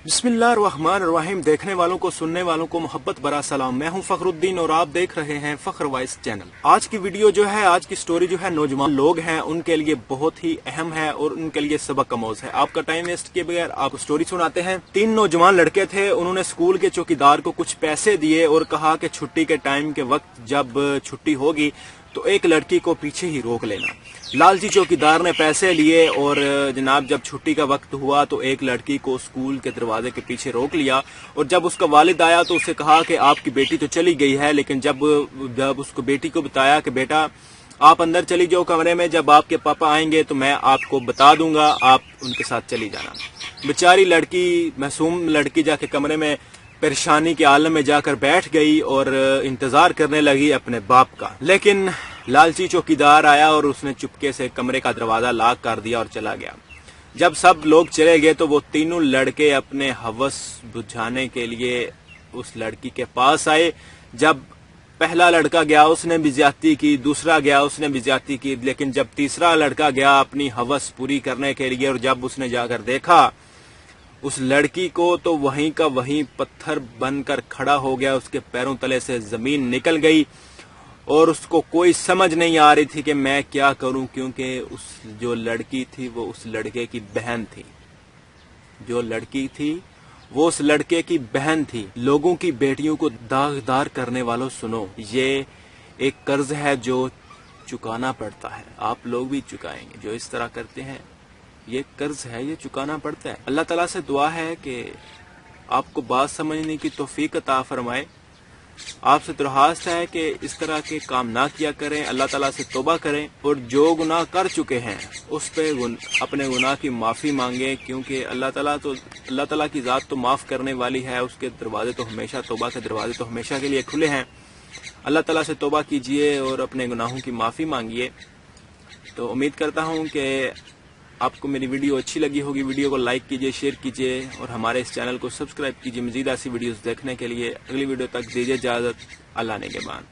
बिस्मिल्लाहिर्रहमानिर्रहीम। देखने वालों को सुनने वालों को मोहब्बत भरा सलाम। मैं हूं फखरुद्दीन और आप देख रहे हैं फखर वॉइस चैनल। आज की वीडियो जो है, आज की स्टोरी जो है, नौजवान लोग हैं उनके लिए बहुत ही अहम है और उनके लिए सबक आमोज है। आपका टाइम वेस्ट किए बगैर आपको स्टोरी सुनाते हैं। 3 नौजवान लड़के थे। उन्होंने स्कूल के चौकीदार को कुछ पैसे दिए और कहा कि छुट्टी के टाइम के वक्त जब छुट्टी होगी तो एक लड़की को पीछे ही रोक लेना। लालची चौकीदार ने पैसे लिए और जनाब जब छुट्टी का वक्त हुआ तो एक लड़की को स्कूल के दरवाजे के पीछे रोक लिया। और जब उसका वालिद आया तो उसे कहा कि आपकी बेटी तो चली गई है, लेकिन जब उसको बेटी को बताया कि बेटा आप अंदर चली जाओ कमरे में, जब आपके पापा आएंगे तो मैं आपको बता दूंगा, आप उनके साथ चली जाना। बेचारी लड़की, मासूम लड़की, जाके कमरे में परेशानी के आलम में जाकर बैठ गई और इंतजार करने लगी अपने बाप का। लेकिन लालची चौकीदार आया और उसने चुपके से कमरे का दरवाजा लॉक कर दिया और चला गया। जब सब लोग चले गए तो वो तीनों लड़के अपने हवस बुझाने के लिए उस लड़की के पास आए। जब पहला लड़का गया उसने भी ज्यादती की, दूसरा गया उसने भी ज्यादती की, लेकिन जब तीसरा लड़का गया अपनी हवस पूरी करने के लिए और जब उसने जाकर देखा उस लड़की को तो वहीं का वहीं पत्थर बनकर खड़ा हो गया। उसके पैरों तले से जमीन निकल गई और उसको कोई समझ नहीं आ रही थी कि मैं क्या करूं, क्योंकि उस जो लड़की थी वो उस लड़के की बहन थी। जो लड़की थी वो उस लड़के की बहन थी। लोगों की बेटियों को दागदार करने वालों सुनो, ये एक कर्ज है जो चुकाना पड़ता है। आप लोग भी चुकाएंगे। जो इस तरह करते हैं ये कर्ज है, ये चुकाना पड़ता है। अल्लाह ताला से दुआ है कि आपको बात समझने की तौफीक अता फरमाए। आपसे दरख्वास्त है कि इस तरह के काम ना किया करें, अल्लाह ताला से तौबा करें और जो गुनाह कर चुके हैं उस पे अपने गुनाह की माफ़ी मांगे, क्योंकि अल्लाह ताला की ज़ात तो माफ़ करने वाली है। उसके दरवाजे तो हमेशा, तौबा के दरवाजे तो हमेशा के लिए खुले हैं। अल्लाह ताला से तौबा कीजिए और अपने गुनाहों की माफ़ी मांगिए। तो उम्मीद करता हूँ कि आपको मेरी वीडियो अच्छी लगी होगी। वीडियो को लाइक कीजिए, शेयर कीजिए और हमारे इस चैनल को सब्सक्राइब कीजिए। मज़ीद ऐसी वीडियोस देखने के लिए अगली वीडियो तक दीजिए इजाज़त। अल्लाह ने के बाद।